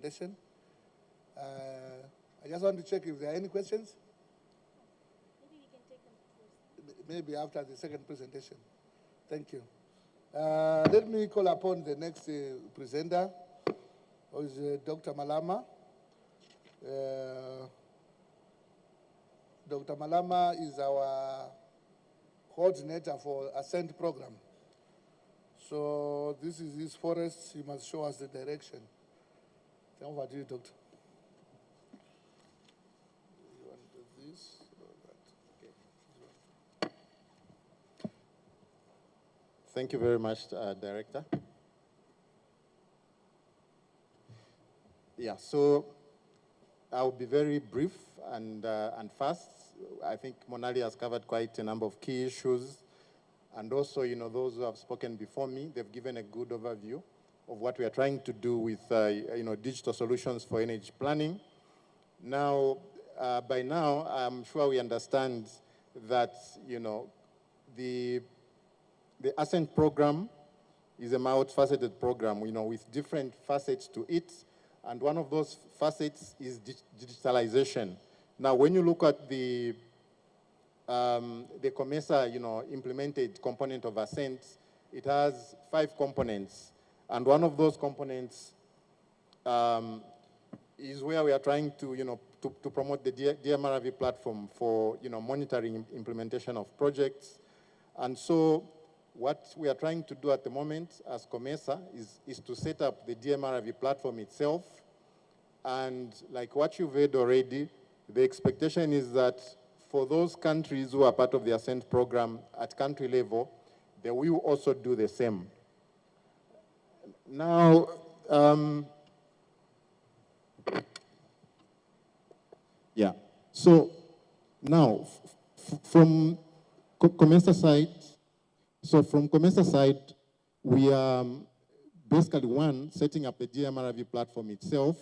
presentation. I just want to check if there are any questions. Maybe we can take them first. Maybe after the second presentation. Thank you. Let me call upon the next presenter, who is Dr. Malama. Dr. Malama is our coordinator for Ascent program. So this is his forest. He must show us the direction. Over to you, Doctor. You want to do this or that? Okay. Thank you very much, Director. Yeah, so I'll be very brief and fast. I think Monali has covered quite a number of key issues. And also, those who have spoken before me, they've given a good overview of what we are trying to do with, digital solutions for energy planning. Now, by now, I'm sure we understand that, the Ascent program is a multifaceted program, with different facets to it. And one of those facets is digitalization. Now, when you look at the COMESA, implemented component of Ascent, it has 5 components. And one of those components is where we are trying to, to promote the DMRV platform for, monitoring implementation of projects. And so what we are trying to do at the moment as COMESA is to set up the DMRV platform itself. And like what you've heard already, the expectation is that for those countries who are part of the Ascent program at country level, they will also do the same. Now, yeah. So now, from COMESA side, we are basically setting up the DMRV platform itself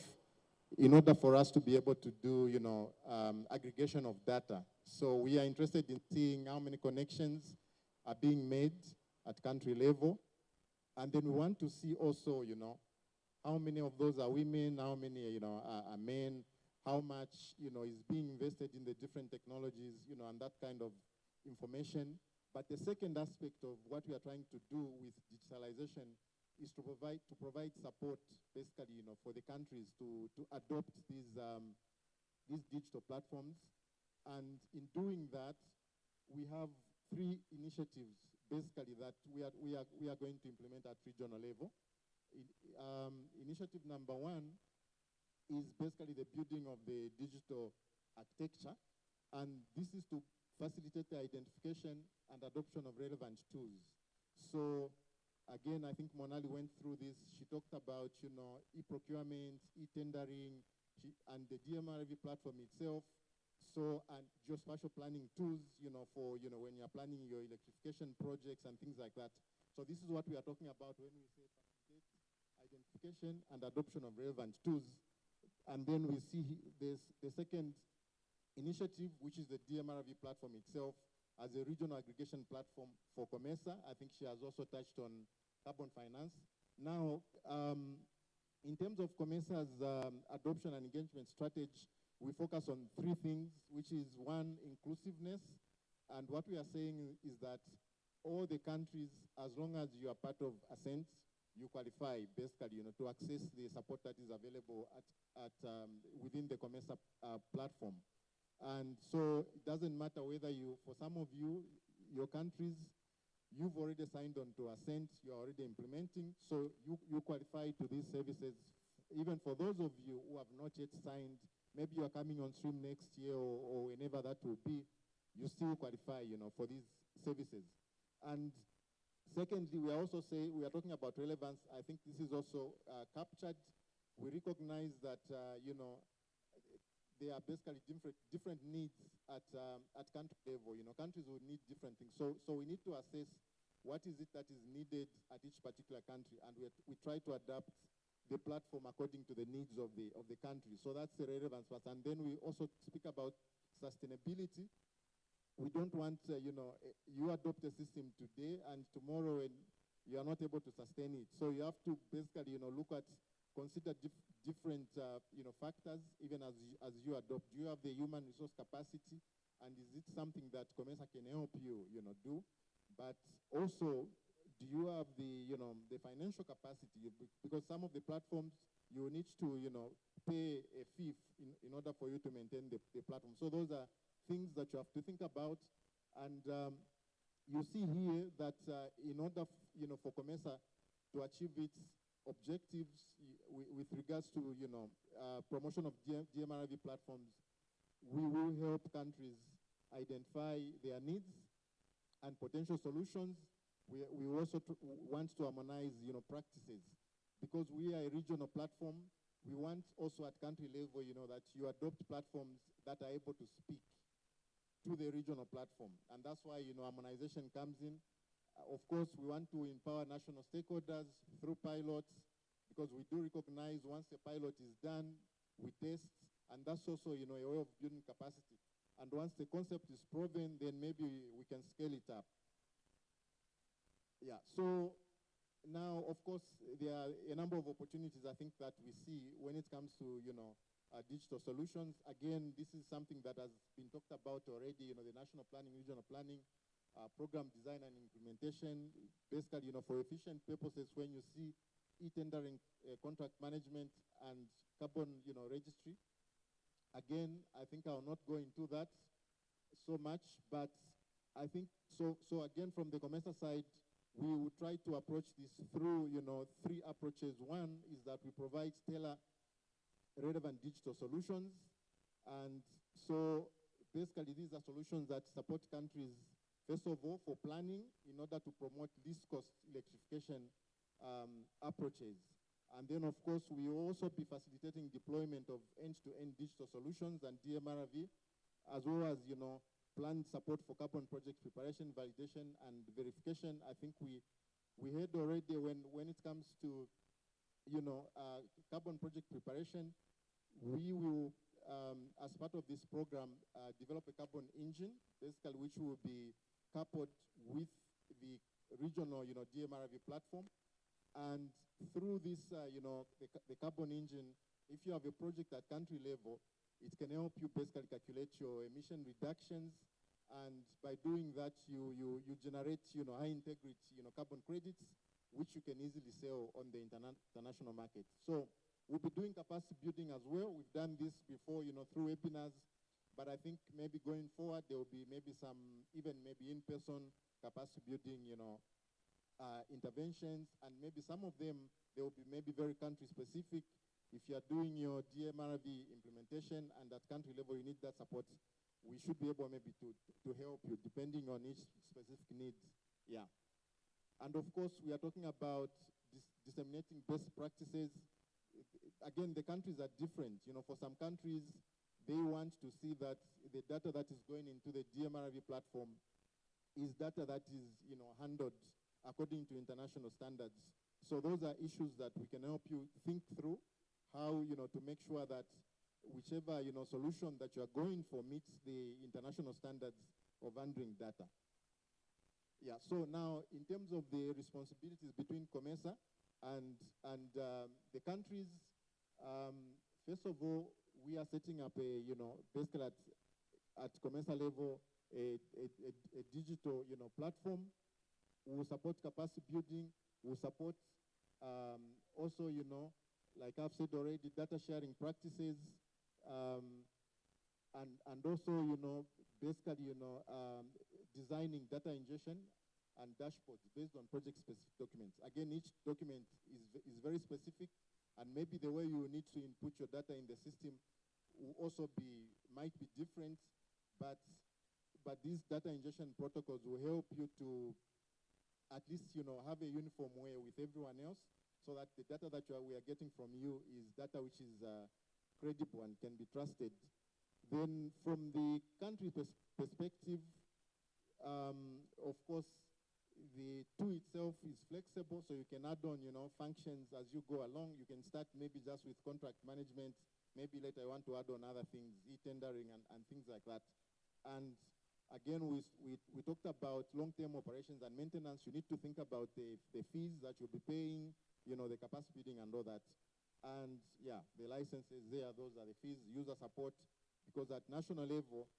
in order for us to be able to do, aggregation of data. So we are interested in seeing how many connections are being made at country level. And then we want to see also, how many of those are women, how many, are men, how much, is being invested in the different technologies, and that kind of information. But the second aspect of what we are trying to do with digitalization is to provide support, basically, for the countries to adopt these digital platforms. And in doing that, we have 3 initiatives, basically, that we are going to implement at regional level. Initiative number 1 is basically the building of the digital architecture, and this is to facilitate the identification and adoption of relevant tools. So again, I think Monali went through this. She talked about, e-procurement, e-tendering, and the DMRV platform itself. So, and geospatial planning tools, for, when you're planning your electrification projects and things like that. So this is what we are talking about when we say identification and adoption of relevant tools. And then we see this, the second initiative, which is the DMRV platform itself, as a regional aggregation platform for COMESA. I think she has also touched on carbon finance. Now, in terms of COMESA's adoption and engagement strategy, we focus on 3 things, which is 1, inclusiveness. And what we are saying is that all the countries, as long as you are part of Ascent, you qualify, basically, to access the support that is available at within the COMESA platform. And so it doesn't matter whether for some of you, your countries, you've already signed on to Ascent, you're already implementing, so you qualify to these services. Even for those of you who have not yet signed, maybe you're coming on stream next year or whenever that will be, you still qualify, for these services. And secondly, we are talking about relevance. I think this is also captured. We recognize that, there are basically different needs at country level. Countries will need different things. So we need to assess what is it that is needed at each particular country, and we try to adapt the platform according to the needs of the country. So that's the relevance part. And then we also speak about sustainability. We don't want, you adopt a system today and tomorrow you are not able to sustain it. So you have to basically, look at, consider different, factors, even as you adopt. Do you have the human resource capacity? And is it something that COMESA can help you, do? But also, do you have the financial capacity? Because some of the platforms, you need to, pay a fee in order for you to maintain the platform. So those are things that you have to think about. And you see here that in order, for COMESA to achieve its objectives with regards to, promotion of DMRV platforms, we will help countries identify their needs and potential solutions. We also want to harmonize, practices. Because we are a regional platform, we want also at country level, that you adopt platforms that are able to speak to the regional platform. And that's why, harmonization comes in. Of course, we want to empower national stakeholders through pilots, because we do recognize once a pilot is done, we test, and that's also, a way of building capacity. And once the concept is proven, then maybe we can scale it up. Yeah, so now, of course, there are a number of opportunities I think that we see when it comes to, digital solutions. Again, this is something that has been talked about already, the national planning, regional planning, program design and implementation, basically, for efficient purposes when you see e-tendering, contract management, and carbon, registry. Again, I think I'll not go into that so much, but I think, so again, from the COMESA side, we will try to approach this through, three approaches. One is that we provide stellar relevant digital solutions. And so basically these are solutions that support countries, first of all, for planning in order to promote least cost electrification approaches. And then, of course, we will also be facilitating deployment of end-to-end digital solutions and DMRV, as well as, planned support for carbon project preparation, validation, and verification. I think we heard already when it comes to, carbon project preparation, we will, as part of this program, develop a carbon engine, basically, which will be coupled with the regional, DMRV platform. And through this, the carbon engine, if you have a project at country level, it can help you basically calculate your emission reductions. And by doing that, you generate, high integrity, carbon credits, which you can easily sell on the international market. So we'll be doing capacity building as well. We've done this before, through webinars. But I think maybe going forward, there will be maybe some, even maybe in-person capacity building, interventions. And maybe some of them, they will be maybe very country-specific. If you are doing your DMRV implementation and at country level you need that support, we should be able maybe to help you depending on each specific needs. Yeah. And of course, we are talking about disseminating best practices. Again, the countries are different. For some countries, they want to see that the data that is going into the DMRV platform is data that is, handled according to international standards. So those are issues that we can help you think through, how, to make sure that whichever, solution that you are going for meets the international standards of handling data. Yeah, so now in terms of the responsibilities between COMESA and the countries, first of all, we are setting up a, basically at COMESA level, a digital, platform. We will support capacity building. We will support also, like I've said already, data sharing practices, and also, basically, designing data ingestion and dashboards based on project-specific documents. Again, each document is very specific, and maybe the way you need to input your data in the system will also might be different, but these data ingestion protocols will help you to at least, have a uniform way with everyone else, so that the data that we are getting from you is data which is credible and can be trusted. Then from the country perspective, of course, the tool itself is flexible, so you can add on, functions as you go along. You can start maybe just with contract management. Maybe later you want to add on other things, e-tendering and things like that. And again, we talked about long-term operations and maintenance. You need to think about the fees that you'll be paying, the capacity building and all that. And yeah, the licenses there, those are the fees, user support, because at national level,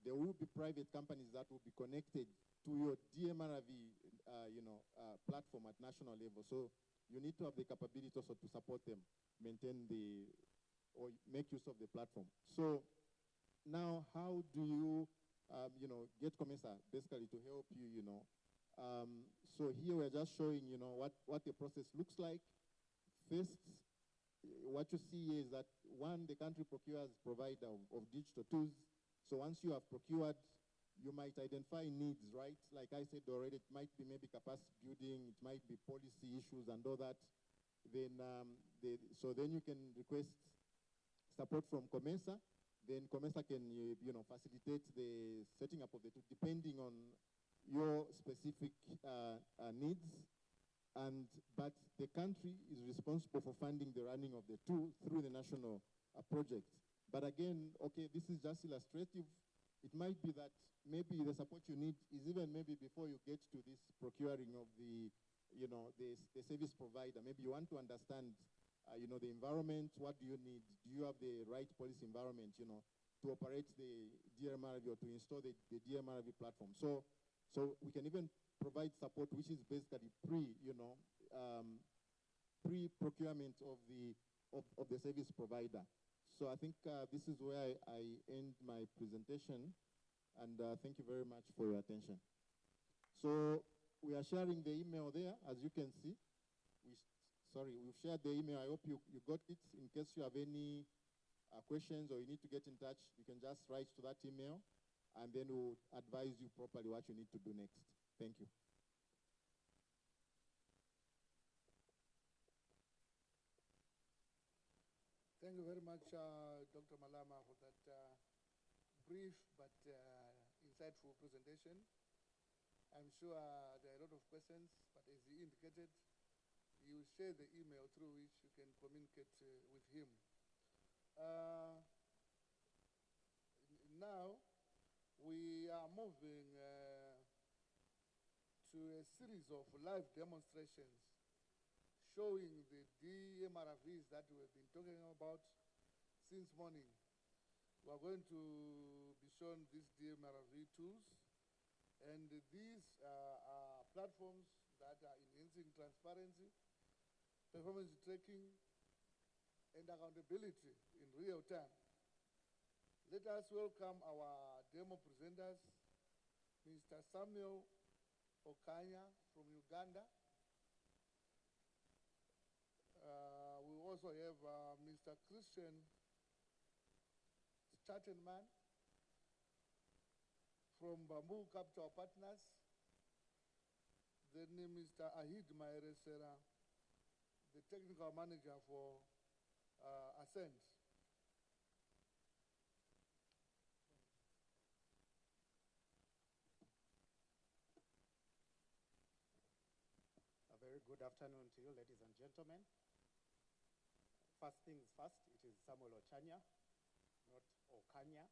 there will be private companies that will be connected to your DMRV, platform at national level. So you need to have the capability also to support them, maintain or make use of the platform. So now, how do you, get COMESA basically to help you, so here we're just showing, what the process looks like. First, what you see is that, one, the country procures provider of digital tools. So once you have procured, you might identify needs, right? Like I said already, it might be maybe capacity building, it might be policy issues and all that. Then, so then you can request support from COMESA. Then COMESA can, facilitate the setting up of the tool depending on your specific needs. But the country is responsible for funding the running of the tool through the national project. But again, okay, this is just illustrative. It might be that maybe the support you need is even maybe before you get to this procuring of the service provider. Maybe you want to understand, the environment. What do you need? Do you have the right policy environment, to operate the DMRV or to install the DMRV platform? So we can even provide support, which is basically pre-procurement of the service provider. So I think this is where I end my presentation, and thank you very much for your attention. So we are sharing the email there, as you can see. We've shared the email. I hope you got it. In case you have any questions or you need to get in touch, you can just write to that email, and then we'll advise you properly what you need to do next. Thank you. Thank you very much, Dr. Malama, for that brief but insightful presentation. I'm sure there are a lot of questions, but as he indicated, you will share the email through which you can communicate with him. Now, we are moving to a series of live demonstrations showing the DMRVs that we have been talking about since morning. We are going to be shown these DMRV tools, and these are platforms that are enhancing transparency, performance tracking, and accountability in real time. Let us welcome our demo presenters, Mr. Samuel Okanya from Uganda. We also have Mr. Christian Strattenman from Bamboo Capital Partners. Then Mr. Ahid Maeresera, the technical manager for Ascent. A very good afternoon to you, ladies and gentlemen. First things first, it is Samuel Ochanya, not Okanya,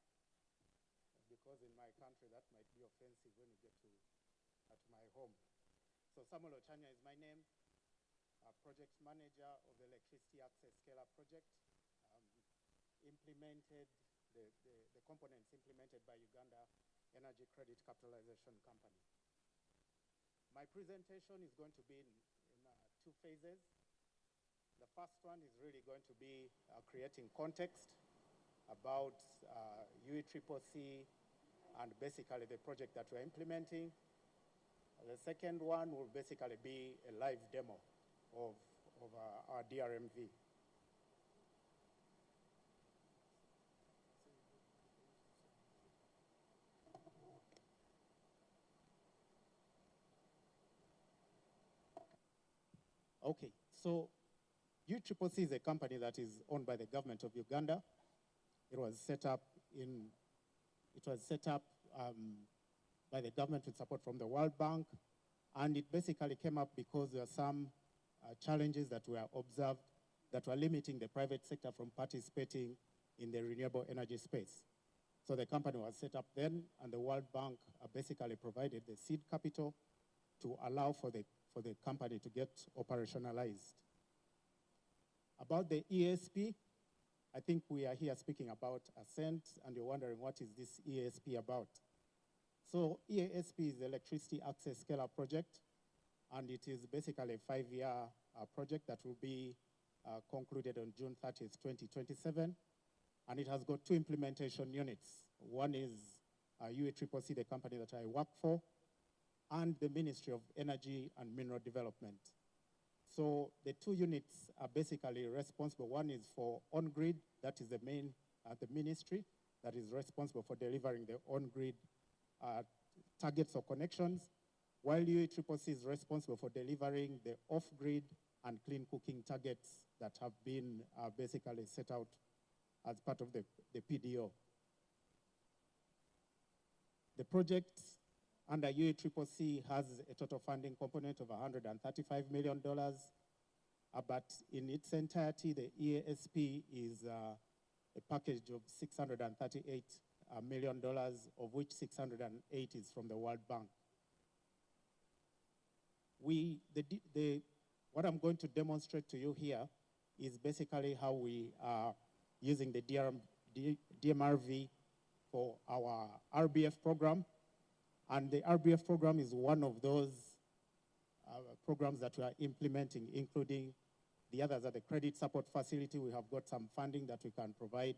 because in my country that might be offensive when you get to my home. So Samuel Ochanya is my name, project manager of the Electricity Access Scale-Up project, implemented, the components implemented by Uganda Energy Credit Capitalization Company. My presentation is going to be in two phases. The first one is really going to be creating context about UECCC and basically the project that we're implementing. The second one will basically be a live demo of our DRMV. Okay, so UECCC is a company that is owned by the government of Uganda. It was set up by the government with support from the World Bank, and it basically came up because there are some challenges that were observed that were limiting the private sector from participating in the renewable energy space. So the company was set up then, and the World Bank basically provided the seed capital to allow for the company to get operationalized. About the ESP, I think we are here speaking about Ascent, and you're wondering what is this ESP about. So ESP is the Electricity Access Scale-Up Project, and it is basically a 5-year project that will be concluded on June 30th, 2027. And it has got 2 implementation units. One is UACCC, the company that I work for, and the Ministry of Energy and Mineral Development. So the 2 units are basically responsible. One is for on-grid, that is the main, the ministry that is responsible for delivering the on-grid targets or connections, while UACCC is responsible for delivering the off-grid and clean cooking targets that have been basically set out as part of the PDO. The project under UACCC has a total funding component of $135 million, but in its entirety, the EASP is a package of $638 million, of which 608 is from the World Bank. What I'm going to demonstrate to you here is basically how we are using the DMRV for our RBF program. And the RBF program is one of those programs that we are implementing, including the others are the credit support facility. We have got some funding that we can provide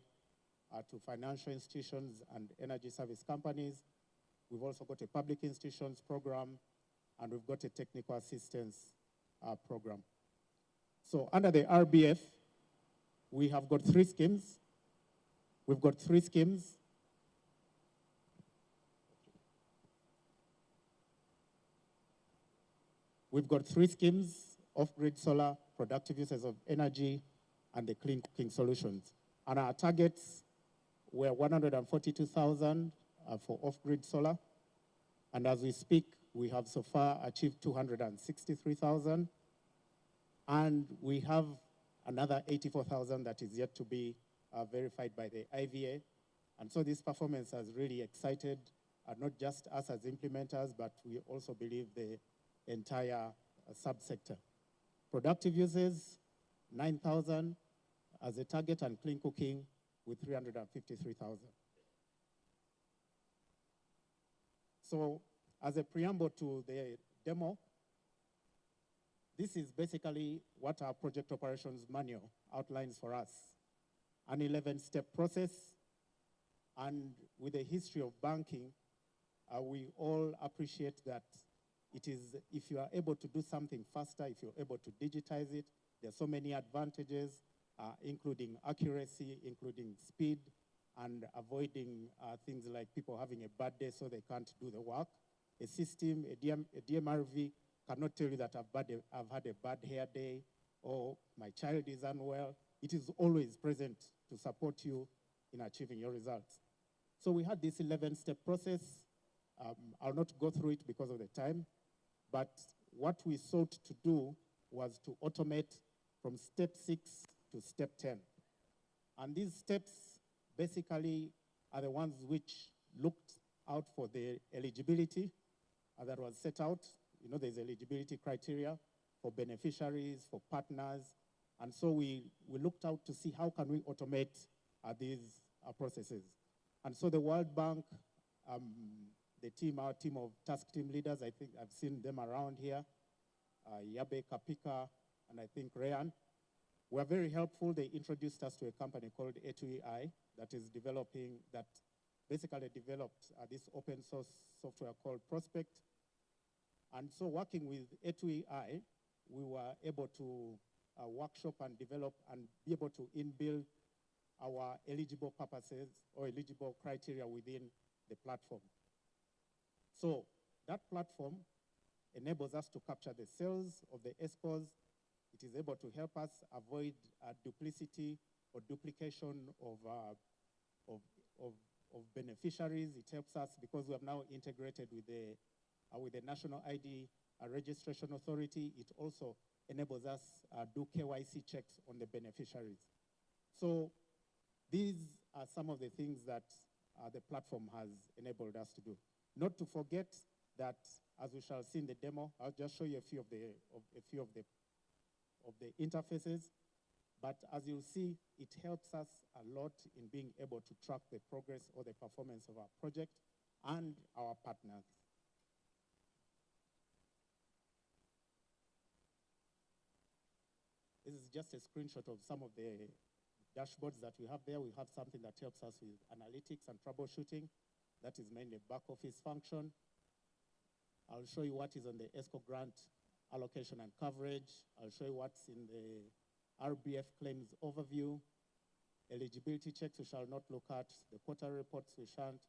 to financial institutions and energy service companies. We've also got a public institutions program, and we've got a technical assistance program. So under the RBF, we have got 3 schemes. We've got 3 schemes. We've got 3 schemes: off-grid solar, productive uses of energy, and the clean cooking solutions. And our targets were 142,000 for off-grid solar. And as we speak, we have so far achieved 263,000. And we have another 84,000 that is yet to be verified by the IVA. And so this performance has really excited not just us as implementers, but we also believe the entire subsector. Productive uses, 9,000 as a target, and clean cooking with 353,000. So as a preamble to the demo, this is basically what our project operations manual outlines for us. An 11-step process, and with a history of banking, we all appreciate that it is, if you are able to do something faster, if you're able to digitize it, there are so many advantages, including accuracy, including speed, and avoiding things like people having a bad day so they can't do the work. A system, a DMRV, cannot tell you that I've had a bad hair day or my child is unwell. It is always present to support you in achieving your results. So we had this 11-step process. I'll not go through it because of the time, but what we sought to do was to automate from step 6 to step 10. And these steps basically are the ones which looked out for the eligibility that was set out. You know, there's eligibility criteria for beneficiaries, for partners. And so we looked out to see how can we automate these processes. And so the World Bank, our team of task team leaders, I think I've seen them around here, Yabe, Kapika, and I think Rayan, were very helpful. They introduced us to a company called A2EI that basically developed this open source software called Prospect. And so working with A2EI, we were able to workshop and develop and be able to inbuild our eligible purposes or eligible criteria within the platform. So that platform enables us to capture the sales of the ESCOs. It is able to help us avoid duplicity or duplication of beneficiaries. It helps us because we have now integrated with the National ID Registration Authority. It also enables us do KYC checks on the beneficiaries. So these are some of the things that the platform has enabled us to do. Not to forget that, as we shall see in the demo, I'll just show you a few of the interfaces. But as you'll see, it helps us a lot in being able to track the progress or the performance of our project and our partners. This is just a screenshot of some of the dashboards that we have there. We have something that helps us with analytics and troubleshooting. That is mainly back office function. I'll show you what is on the ESCO grant allocation and coverage. I'll show you what's in the RBF claims overview. Eligibility checks we shall not look at. The quarterly reports we shan't.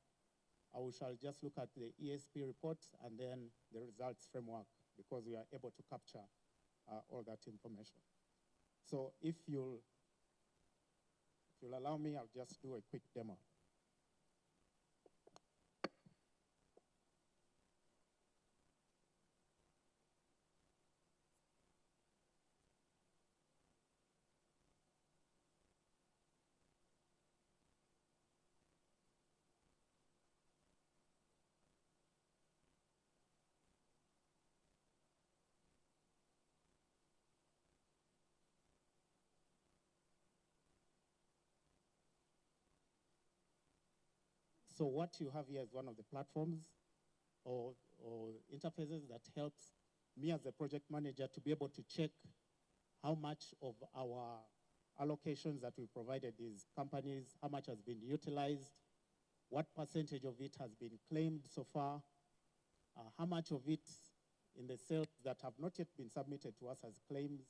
We shall just look at the ESP reports and then the results framework, because we are able to capture all that information. So if you'll allow me, I'll just do a quick demo. So what you have here is one of the platforms or interfaces that helps me as a project manager to be able to check how much of our allocations that we provided these companies, how much has been utilized, what percentage of it has been claimed so far, how much of it in the sales that have not yet been submitted to us as claims,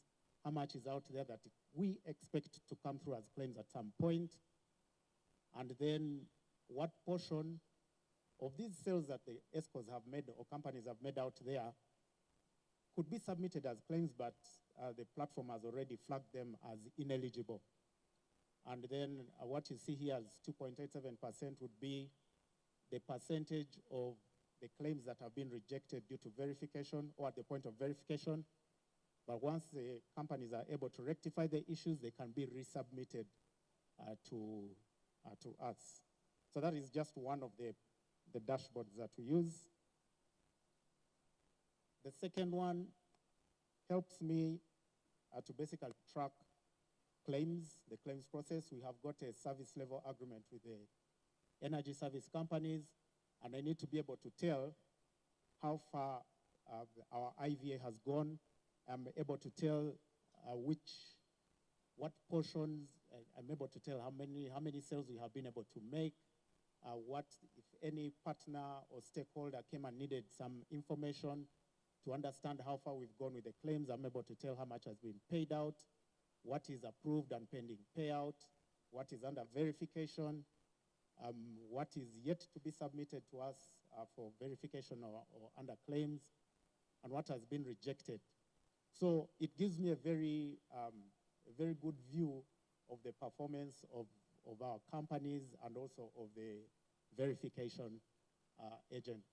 how much is out there that we expect to come through as claims at some point, and then what portion of these sales that the ESCOs have made or companies have made out there could be submitted as claims, but the platform has already flagged them as ineligible. And then what you see here as 2.87% would be the percentage of the claims that have been rejected due to verification or at the point of verification. But once the companies are able to rectify the issues, they can be resubmitted to us. So that is just one of the dashboards that we use. The second one helps me to basically track claims, the claims process. We have got a service level agreement with the energy service companies, and I need to be able to tell how far our IVA has gone. I'm able to tell what portions, I'm able to tell how many sales we have been able to make, what, if any partner or stakeholder came and needed some information to understand how far we've gone with the claims. I'm able to tell how much has been paid out, what is approved and pending payout, what is under verification, what is yet to be submitted to us for verification or under claims, and what has been rejected. So it gives me a very good view of the performance of our companies and also of the verification agent.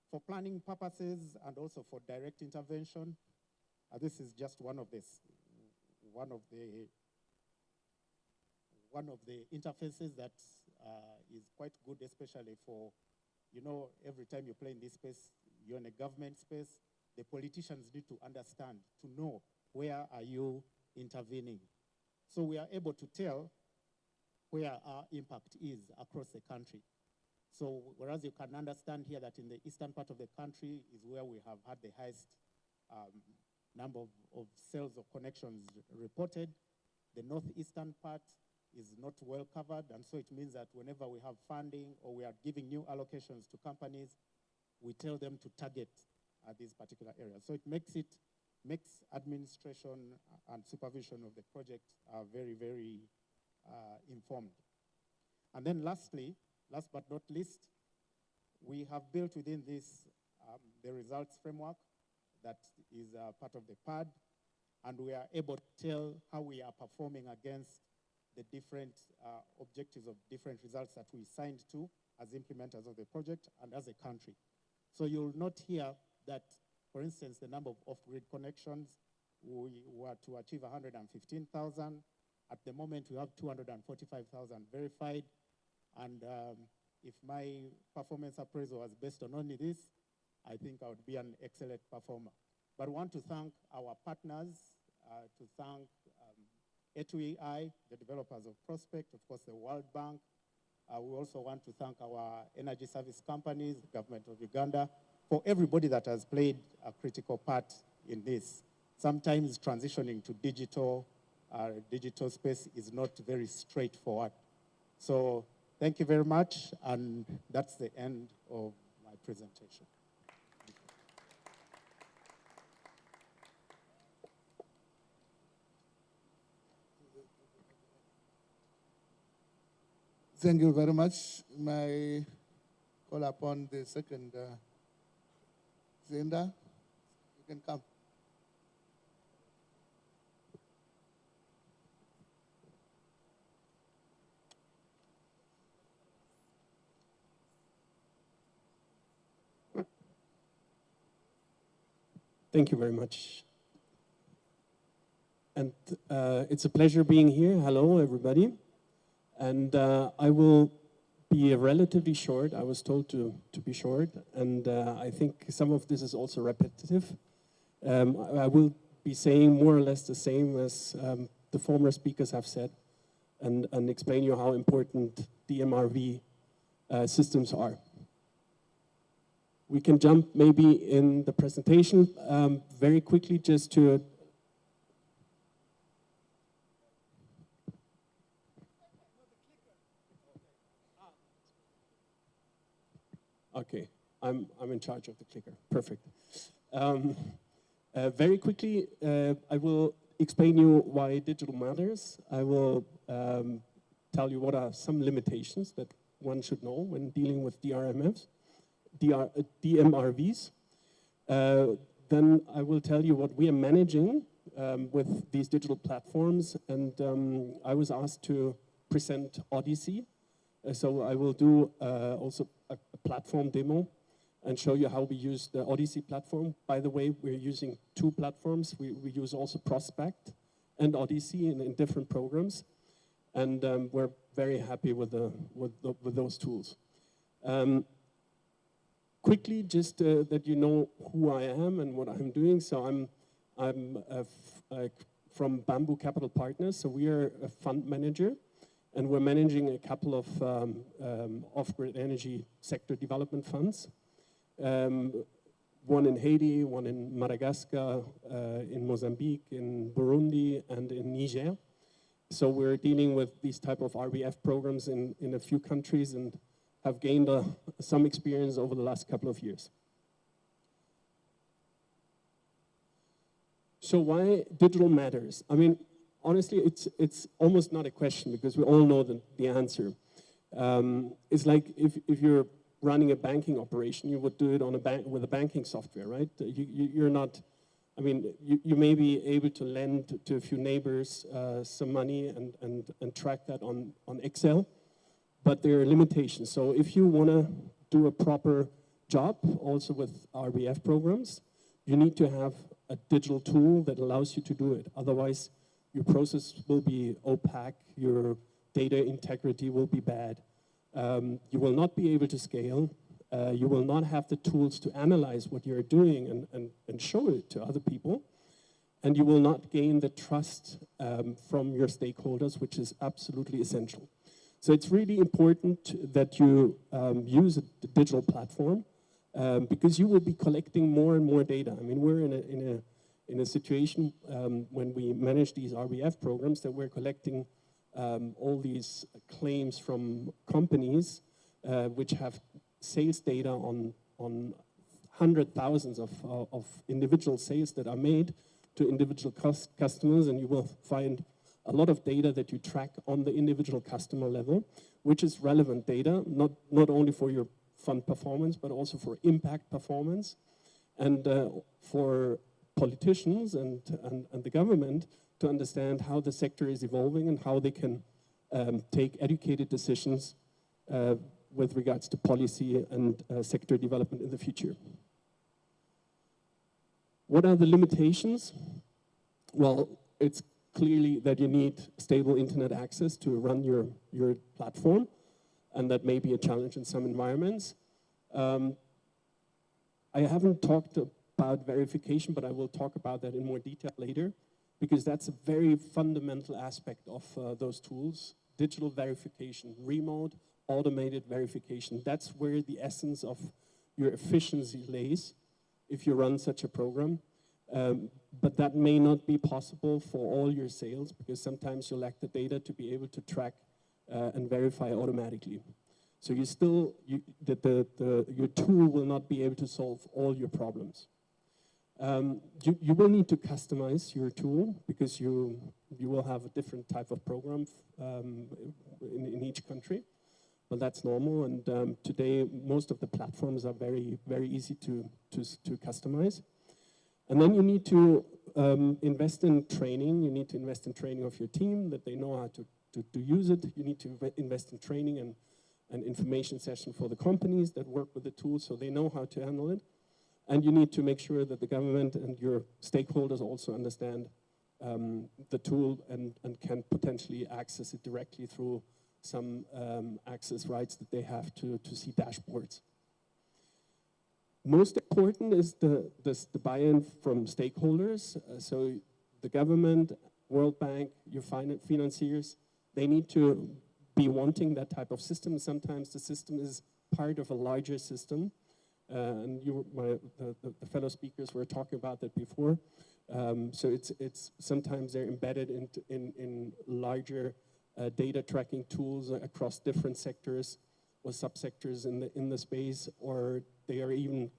For planning purposes and also for direct intervention, this is just one of the interfaces that is quite good, especially for, every time you play in this space, you're in a government space, the politicians need to understand, to know where are you intervening. So we are able to tell where our impact is across the country. So whereas you can understand here that in the eastern part of the country is where we have had the highest number of sales or connections reported, the northeastern part is not well covered, and so it means that whenever we have funding or we are giving new allocations to companies, we tell them to target these particular areas. So it makes administration and supervision of the project very, very informed. And then lastly, last but not least, we have built within this the results framework that is part of the PAD, and we are able to tell how we are performing against the different objectives of different results that we signed to as implementers of the project and as a country. So you'll note here that, for instance, the number of off-grid connections, we were to achieve 115,000. At the moment, we have 245,000 verified. And if my performance appraisal was based on only this, I think I would be an excellent performer. But I want to thank our partners, to thank A2EI, the developers of Prospect, of course, the World Bank. We also want to thank our energy service companies, the government of Uganda, for everybody that has played a critical part in this. Sometimes transitioning to digital space is not very straightforward. So thank you very much, and that's the end of my presentation. Thank you very much. May I call upon the second Zenda? You can come. Thank you very much. And it's a pleasure being here. Hello, everybody. And I will be relatively short. I was told to be short. And I think some of this is also repetitive. I will be saying more or less the same as the former speakers have said and explain you how important DMRV systems are. We can jump maybe in the presentation very quickly just to okay, I'm in charge of the clicker. Perfect. Very quickly, I will explain you why digital matters. I will tell you what are some limitations that one should know when dealing with DMRVs. Then I will tell you what we are managing with these digital platforms, and I was asked to present Odyssey. So I will do also a platform demo and show you how we use the Odyssey platform. By the way, we're using two platforms. We use also Prospect and Odyssey in different programs, and we're very happy with those tools. Quickly, just that you know who I am and what I'm doing. So I'm from Bamboo Capital Partners. So we are a fund manager, and we're managing a couple of off-grid energy sector development funds. One in Haiti, one in Madagascar, in Mozambique, in Burundi, and in Niger. So we're dealing with these type of RBF programs in a few countries and have gained some experience over the last couple of years. So why digital matters? I mean, honestly, it's almost not a question because we all know the answer. It's like if you're running a banking operation, you would do it on with a banking software, right? You're not, I mean, you may be able to lend to a few neighbors some money and track that on Excel, but there are limitations. So if you want to do a proper job, also with RBF programs, you need to have a digital tool that allows you to do it. Otherwise, your process will be opaque, your data integrity will be bad. You will not be able to scale. You will not have the tools to analyze what you're doing and show it to other people. And you will not gain the trust from your stakeholders, which is absolutely essential. So it's really important that you use a digital platform because you will be collecting more and more data. I mean, we're in a situation when we manage these RBF programs that we're collecting all these claims from companies which have sales data on hundred thousands of individual sales that are made to individual customers, and you will find a lot of data that you track on the individual customer level, which is relevant data, not only for your fund performance, but also for impact performance, and for politicians and the government to understand how the sector is evolving and how they can take educated decisions with regards to policy and sector development in the future. What are the limitations? Well, it's clearly that you need stable internet access to run your platform, and that may be a challenge in some environments. I haven't talked about verification, but I will talk about that in more detail later. because that's a very fundamental aspect of those tools. Digital verification, remote, automated verification. That's where the essence of your efficiency lays if you run such a program. But that may not be possible for all your sales, because sometimes you lack the data to be able to track and verify automatically. So you still, your tool will not be able to solve all your problems. You will need to customize your tool, because you will have a different type of program in each country. But that's normal, and today most of the platforms are very, very easy to customize. And then you need to invest in training. You need to invest in training of your team, that they know how to use it. You need to invest in training and an information session for the companies that work with the tool, so they know how to handle it. And you need to make sure that the government and your stakeholders also understand the tool and can potentially access it directly through some access rights that they have to see dashboards. Most important is the buy-in from stakeholders. So the government, World Bank, your financiers, they need to be wanting that type of system. Sometimes the system is part of a larger system. And the fellow speakers were talking about that before. So it's sometimes they're embedded in larger data tracking tools across different sectors or subsectors in the space, or they are even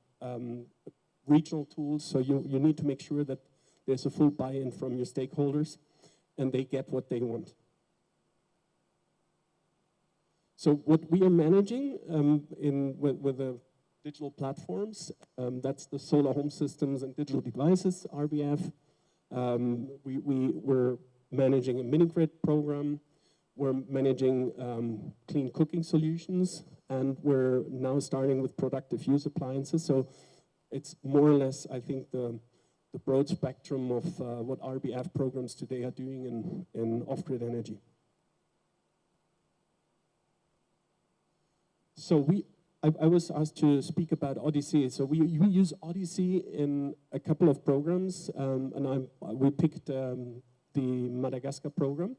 regional tools. So you need to make sure that there's a full buy-in from your stakeholders and they get what they want. So what we are managing with the digital platforms, that's the solar home systems and digital devices, RBF. We're managing a mini-grid program. We're managing clean cooking solutions, and we're now starting with productive use appliances. So it's more or less, I think, the broad spectrum of what RBF programs today are doing in off-grid energy. So I was asked to speak about Odyssey. So we use Odyssey in a couple of programs, and we picked the Madagascar program,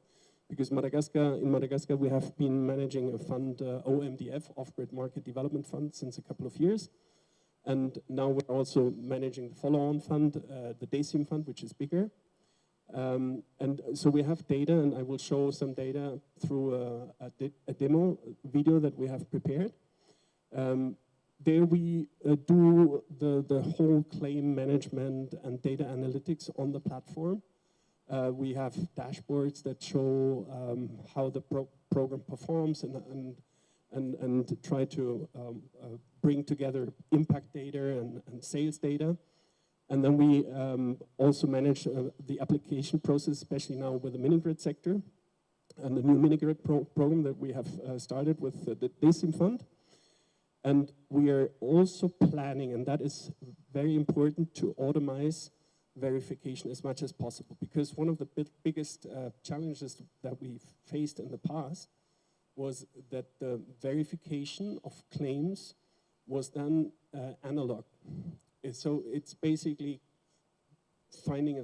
because in Madagascar we have been managing a fund, OMDF, Off-Grid Market Development Fund, since a couple of years. And now we're also managing the follow-on fund, the DECIM fund, which is bigger. And so we have data, and I will show some data through a demo video that we have prepared. There we do the whole claim management and data analytics on the platform. We have dashboards that show how the program performs and try to bring together impact data and sales data. And then we also manage the application process, especially now with the mini-grid sector and the new mini-grid program that we have started with the DECIM fund. And we are also planning, and that is very important, to automate verification as much as possible, because one of the biggest challenges that we faced in the past was that the verification of claims was done analog. So it's basically finding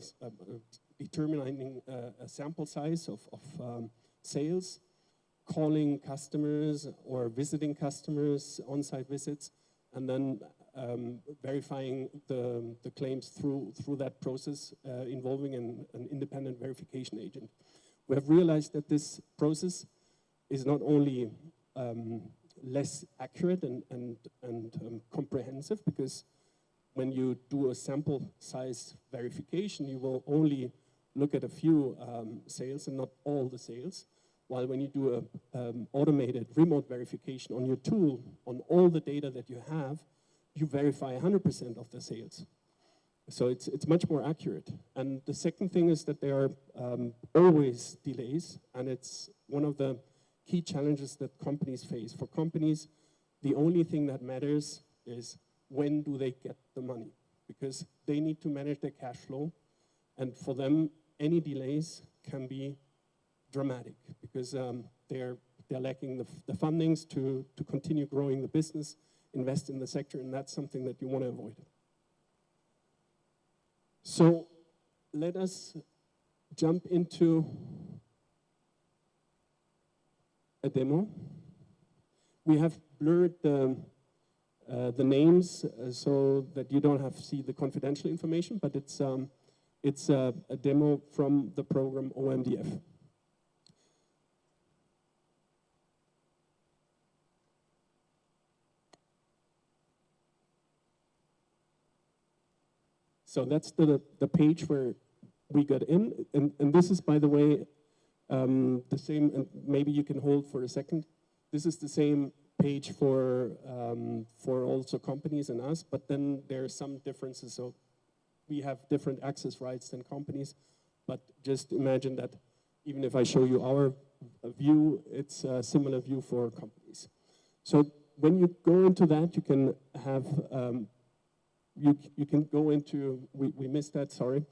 determining a sample size of sales, calling customers or visiting customers, on-site visits, and then verifying the claims through that process, involving an independent verification agent. We have realized that this process is not only less accurate and comprehensive, because when you do a sample size verification, you will only look at a few sales and not all the sales. While when you do an automated remote verification on your tool, on all the data that you have, you verify 100% of the sales. So it's much more accurate. And the second thing is that there are always delays, and it's one of the key challenges that companies face. For companies, the only thing that matters is when do they get the money, because they need to manage their cash flow, and for them, any delays can be dramatic, because they're lacking the fundings to continue growing the business, invest in the sector, and that's something that you want to avoid. So let us jump into a demo. We have blurred the names so that you don't have to see the confidential information, but it's a demo from the program OMDF. So that's the page where we got in, and this is, by the way, the same, and maybe you can hold for a second. This is the same page for also companies and us, but then there are some differences. So we have different access rights than companies, but just imagine that even if I show you our view, it's a similar view for companies. So when you go into that, you can have, you can go into, we missed that, sorry,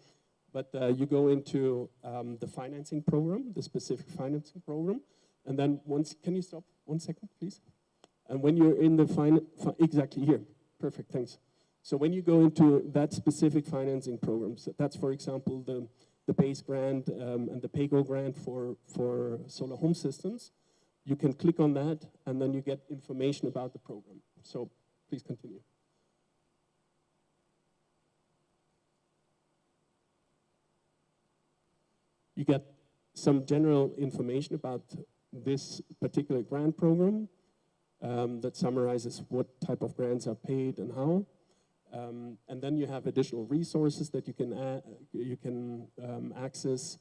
but you go into the financing program, the specific financing program, and then once, can you stop 1 second, please? And when you're in the exactly here, perfect, thanks. So when you go into that specific financing program, so that's, for example, the BASE grant and the PAYGO grant for solar home systems, you can click on that, and then you get information about the program. So please continue. You get some general information about this particular grant program that summarizes what type of grants are paid and how. And then you have additional resources that you can access.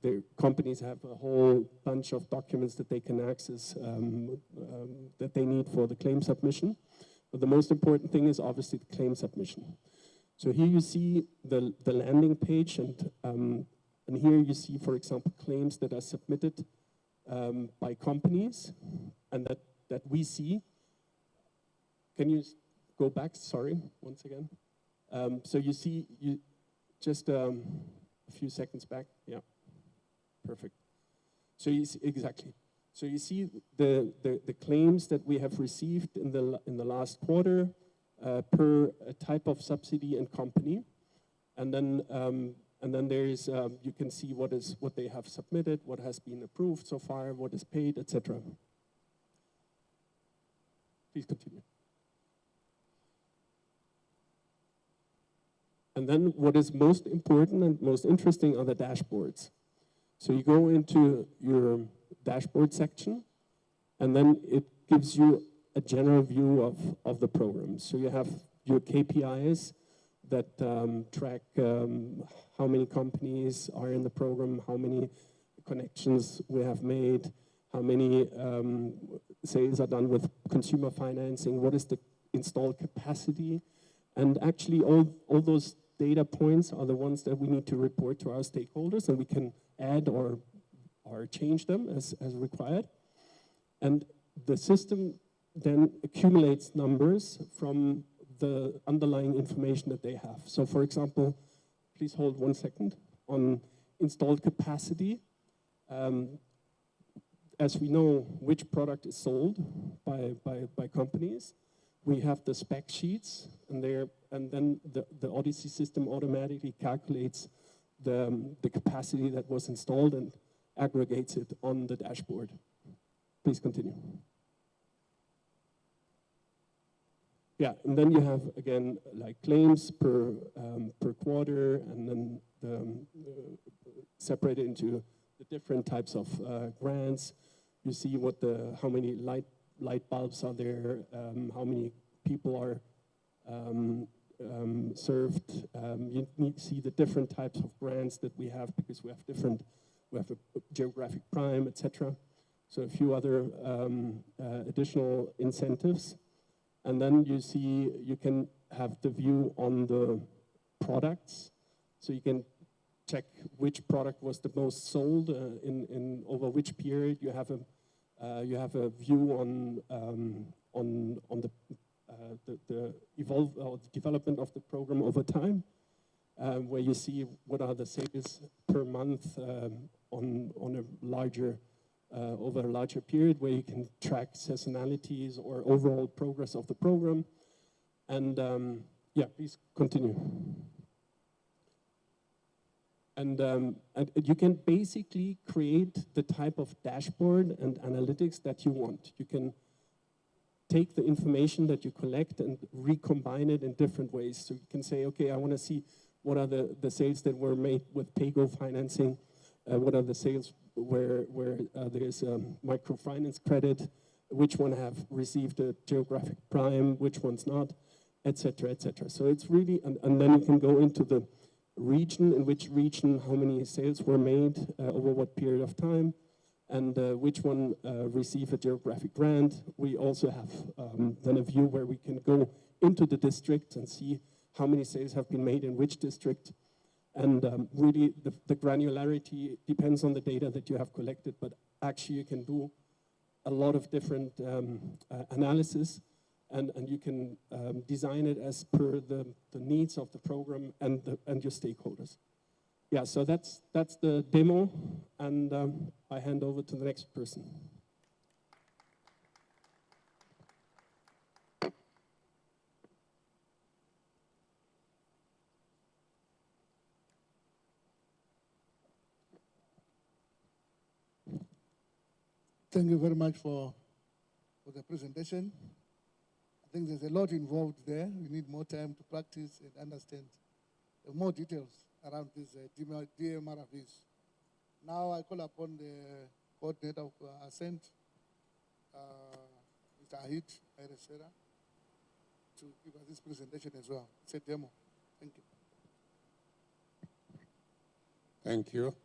The companies have a whole bunch of documents that they can access that they need for the claim submission. But the most important thing is obviously the claim submission. So here you see the landing page, and here you see, for example, claims that are submitted by companies and that we see. Can you go back? Sorry, once again. So you see, just a few seconds back. Yeah, perfect. So you see, exactly. So you see the claims that we have received in the last quarter per type of subsidy and company, and then there is you can see what they have submitted, what has been approved so far, what is paid, etc. Please continue. And then what is most important and most interesting are the dashboards. So you go into your dashboard section, and then it gives you a general view of the program. So you have your KPIs that track how many companies are in the program, how many connections we have made, how many sales are done with consumer financing, what is the installed capacity, and actually all those data points are the ones that we need to report to our stakeholders, and we can add or change them as required. And the system then accumulates numbers from the underlying information that they have. So for example, please hold 1 second, on installed capacity, as we know which product is sold by companies, we have the spec sheets, and then the Odyssey system automatically calculates the capacity that was installed and aggregates it on the dashboard. Please continue. Yeah, and then you have, again, like claims per quarter, and then separated into the different types of grants. You see how many light bulbs are there, how many people are served. You need to see the different types of grants that we have, because we have a geographic prime, etc. So a few other additional incentives. And then you see, you can have the view on the products. So you can check which product was the most sold in over which period. You have a view on the development of the program over time, where you see what are the sales per month on a larger over a larger period, where you can track seasonalities or overall progress of the program. And yeah, please continue. And you can basically create the type of dashboard and analytics that you want. You can take the information that you collect and recombine it in different ways. So you can say, okay, I want to see what are the sales that were made with PayGo financing, what are the sales where there is a microfinance credit, which one have received a geographic prime, which one's not, et cetera, et cetera. So it's really, and then you can go into the region, in which region, how many sales were made over what period of time, and which one receive a geographic grant. We also have then a view where we can go into the district and see how many sales have been made in which district. And really, the granularity depends on the data that you have collected, but actually you can do a lot of different analysis, and you can design it as per the needs of the program and your stakeholders. Yeah, so that's the demo, and I hand over to the next person. Thank you very much for the presentation. I think there's a lot involved there. We need more time to practice and understand more details around these DMRVs. Now I call upon the coordinator of Ascent, Mr. Ahit Ayresera, to give us this presentation as well. It's a demo. Thank you. Thank you.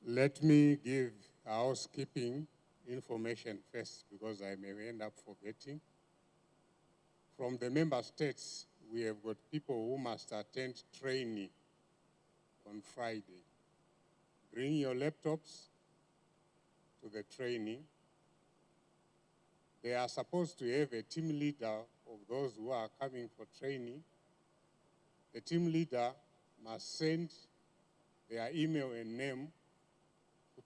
Let me give housekeeping information first, because I may end up forgetting. From the member states, we have got people who must attend training on Friday. Bring your laptops to the training. They are supposed to have a team leader of those who are coming for training. The team leader must send their email and name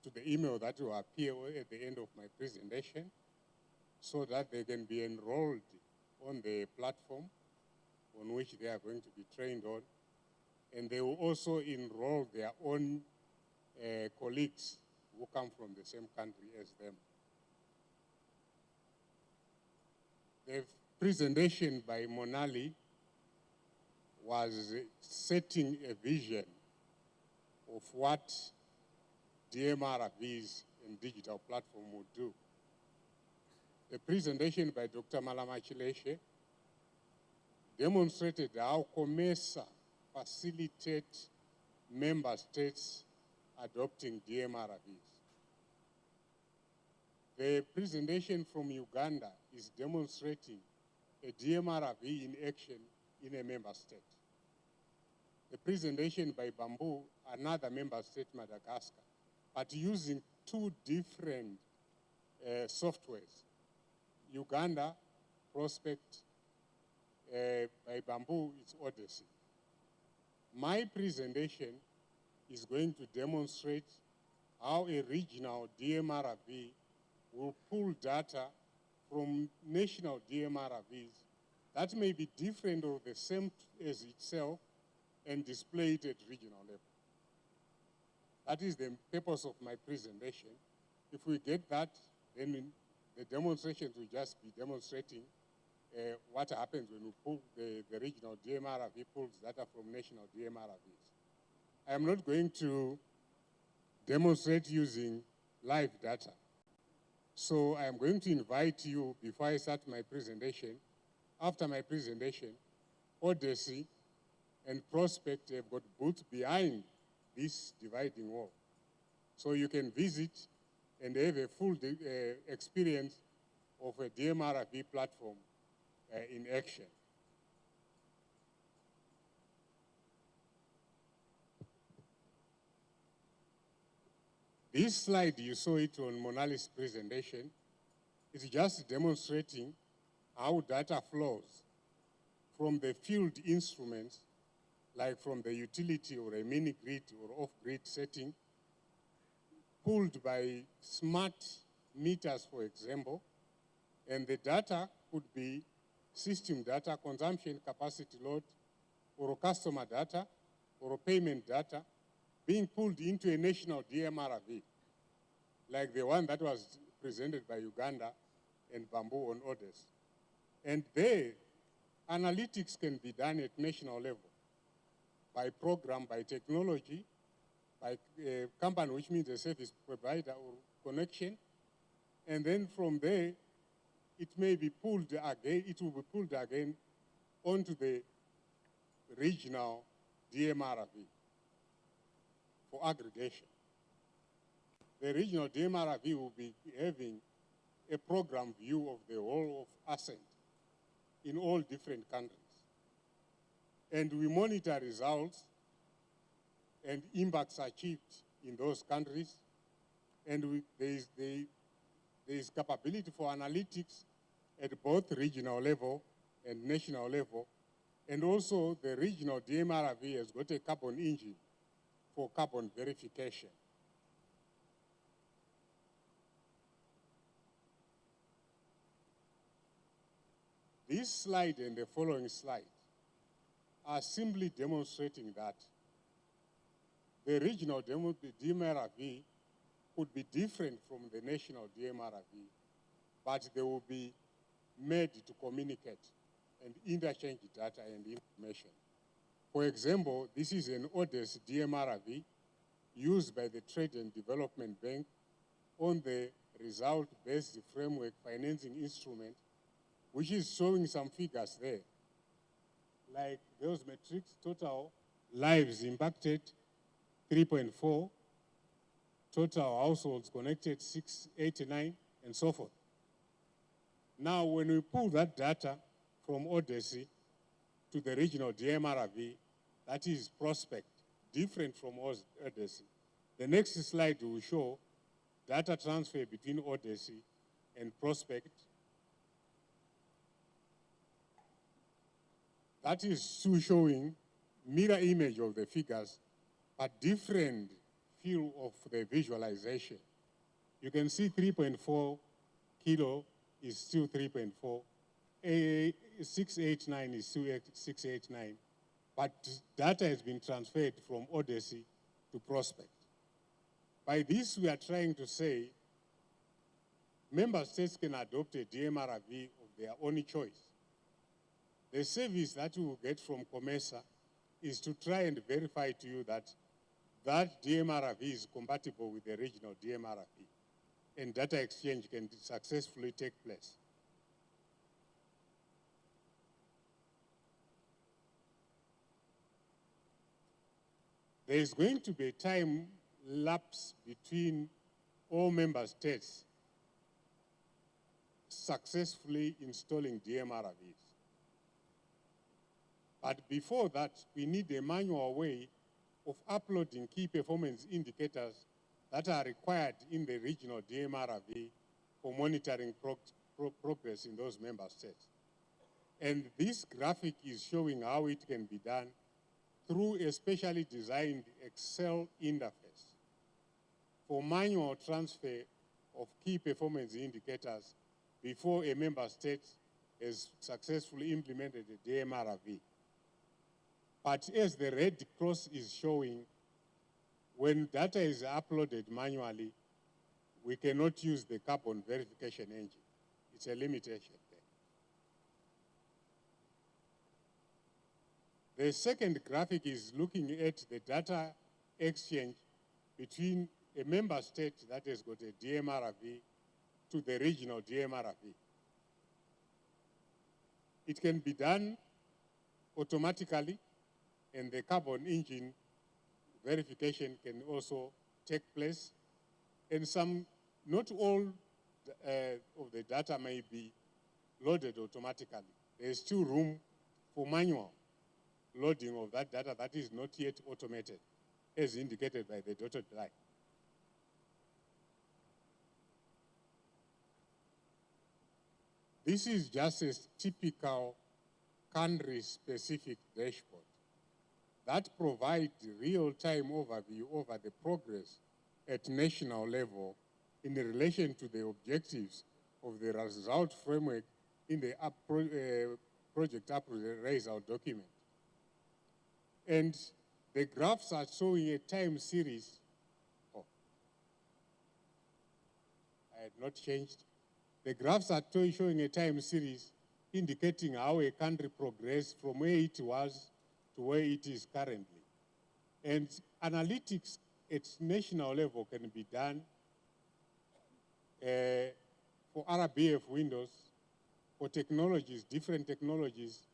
to the email that will appear at the end of my presentation, so that they can be enrolled on the platform on which they are going to be trained on. And they will also enroll their own colleagues who come from the same country as them. The presentation by Monali was setting a vision of what DMRVs and digital platform would do. The presentation by Dr. Malamachileshe demonstrated how COMESA facilitates member states adopting DMRVs. The presentation from Uganda is demonstrating a DMRV in action in a member state. The presentation by Bamboo, another member state, Madagascar, but using two different softwares. Uganda, Prospect, by Bamboo, it's Odyssey. My presentation is going to demonstrate how a regional DMRV will pull data from national DMRVs that may be different or the same as itself and display it at regional level. That is the purpose of my presentation. If we get that, then the demonstrations will just be demonstrating what happens when we pull the regional DMRV pulls data from national DMRVs. I am not going to demonstrate using live data. So I am going to invite you, before I start my presentation, after my presentation, Odyssey and Prospect have got booths behind this dividing wall. So you can visit and have a full experience of a DMRV platform in action. This slide, you saw it on Monali's presentation, is just demonstrating how data flows from the field instruments, like from the utility or a mini grid or off-grid setting, pulled by smart meters, for example, and the data could be system data, consumption capacity load, or customer data, or payment data, being pulled into a national DMRV, like the one that was presented by Uganda and Bamboo on orders. And there, analytics can be done at national level by program, by technology, by a company, which means a service provider or connection. And then from there, it may be pulled again, it will be pulled again onto the regional DMRV for aggregation. The regional DMRV will be having a program view of the whole of Ascent in all different countries. And we monitor results and impacts achieved in those countries. And there is capability for analytics at both regional level and national level. And also the regional DMRV has got a carbon engine for carbon verification. This slide and the following slide are simply demonstrating that the regional DMRV could be different from the national DMRV, but they will be made to communicate and interchange data and information. For example, this is an Odyssey DMRV used by the Trade and Development Bank on the result-based framework financing instrument, which is showing some figures there. Like those metrics, total lives impacted, 3.4, total households connected, 689, and so forth. Now, when we pull that data from Odyssey to the regional DMRV, that is prospect, different from Odyssey. The next slide will show data transfer between Odyssey and prospect. That is still showing mirror image of the figures, but different feel of the visualization. You can see 3.4 kilo is still 3.4. 689 is still 689. But data has been transferred from Odyssey to prospect. By this, we are trying to say member states can adopt a DMRV of their own choice. The service that we will get from COMESA is to try and verify to you that that DMRV is compatible with the regional DMRV, and data exchange can successfully take place. There is going to be a time lapse between all member states successfully installing DMRVs. But before that, we need a manual way of uploading key performance indicators that are required in the regional DMRV for monitoring progress in those member states. And this graphic is showing how it can be done through a specially designed Excel interface for manual transfer of key performance indicators before a member state has successfully implemented a DMRV. But as the red cross is showing, when data is uploaded manually, we cannot use the carbon verification engine. It's a limitation there. The second graphic is looking at the data exchange between a member state that has got a DMRV to the regional DMRV. It can be done automatically, and the carbon engine verification can also take place. And not all of the data may be loaded automatically. There is still room for manual loading of that data that is not yet automated, as indicated by the dotted line. This is just a typical country-specific dashboard that provides real-time overview over the progress at national level in relation to the objectives of the result framework in the project appraisal document. And the graphs are showing a time series. Oh, I had not changed. The graphs are showing a time series indicating how a country progressed from where it was to where it is currently. And analytics at national level can be done for RBF windows, for technologies, different technologies,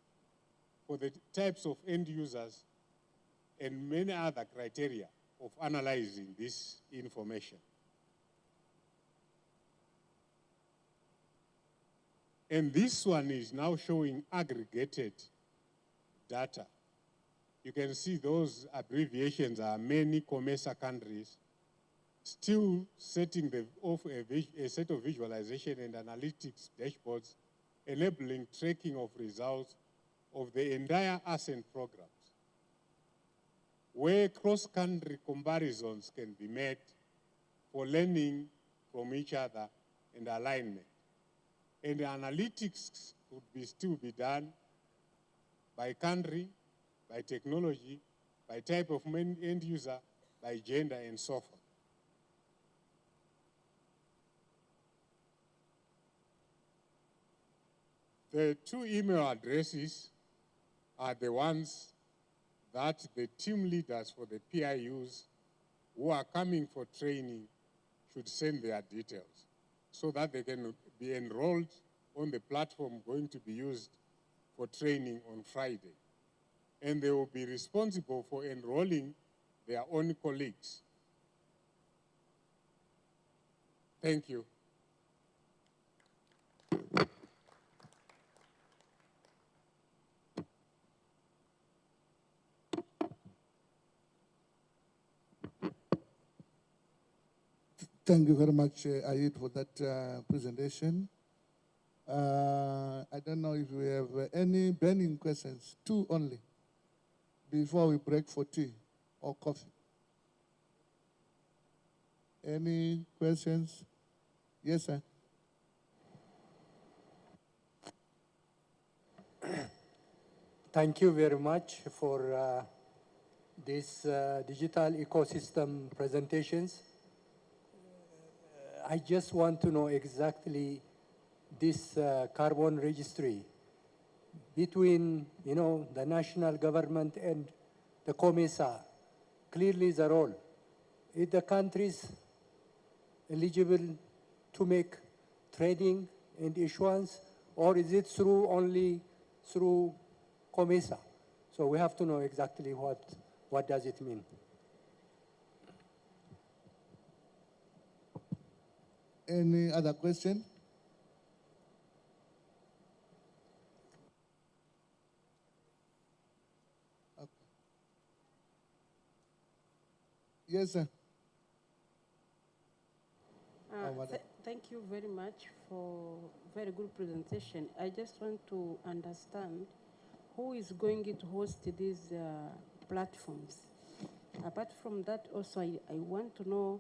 for the types of end users, and many other criteria of analyzing this information. And this one is now showing aggregated data. You can see those abbreviations are many COMESA countries still setting a set of visualization and analytics dashboards enabling tracking of results of the entire Ascent programs, where cross-country comparisons can be made for learning from each other and alignment. And the analytics could still be done by country, by technology, by type of end user, by gender, and so forth. The two email addresses are the ones that the team leaders for the PIUs who are coming for training should send their details so that they can be enrolled on the platform going to be used for training on Friday. And they will be responsible for enrolling their own colleagues. Thank you. Thank you very much, Ayid, for that presentation. I don't know if we have any burning questions, two only, before we break for tea or coffee. Any questions? Yes, sir. Thank you very much for these digital ecosystem presentations. I just want to know exactly this carbon registry between, the national government and the COMESA. Clearly the role. Is the countries eligible to make trading and issuance, or is it only through COMESA? So we have to know exactly what does it mean. Any other question? Okay. Yes, sir. Thank you very much for very good presentation. I just want to understand who is going to host these platforms. Apart from that, also I want to know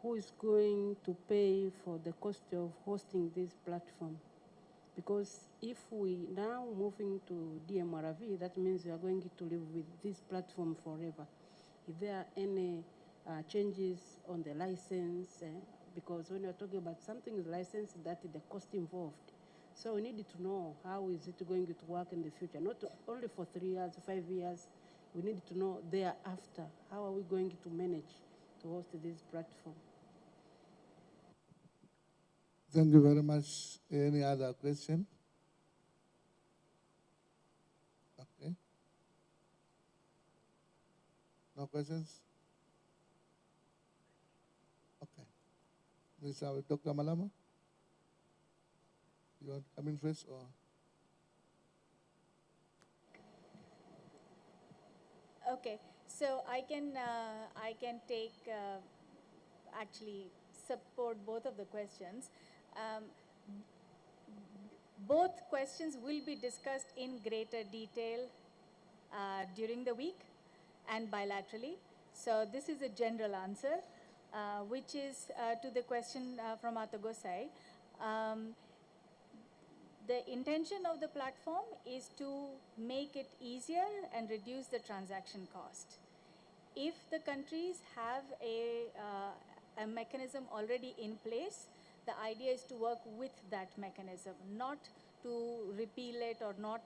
who is going to pay for the cost of hosting this platform. Because if we now moving to DMRV, that means we are going to live with this platform forever. Is there any changes on the license? Because when you're talking about something is licensed, that is the cost involved. So we need to know how is it going to work in the future, not only for 3 years, 5 years. We need to know thereafter, how are we going to manage to host this platform? Thank you very much. Any other question? Okay. No questions? Okay. This is our Dr. Malama. You want to come in first, or? Okay, so I can take actually support both of the questions. Both questions will be discussed in greater detail during the week and bilaterally. So this is a general answer. which is to the question from Atagosai. The intention of the platform is to make it easier and reduce the transaction cost. If the countries have a mechanism already in place, the idea is to work with that mechanism, not to repeal it or not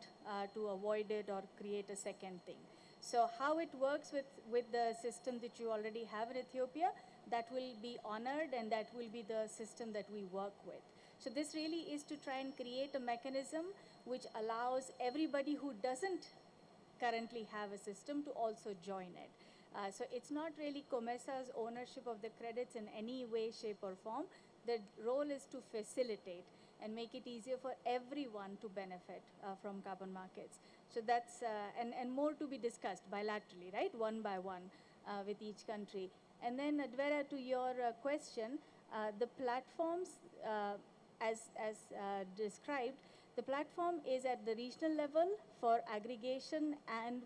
to avoid it or create a second thing. So how it works with the system that you already have in Ethiopia, that will be honored and that will be the system that we work with. So this really is to try and create a mechanism which allows everybody who doesn't currently have a system to also join it. So it's not really COMESA's ownership of the credits in any way, shape or form. The role is to facilitate and make it easier for everyone to benefit from carbon markets. So that's, and more to be discussed bilaterally, right? One by one with each country. And then Advera, to your question, the platforms, as described, the platform is at the regional level for aggregation and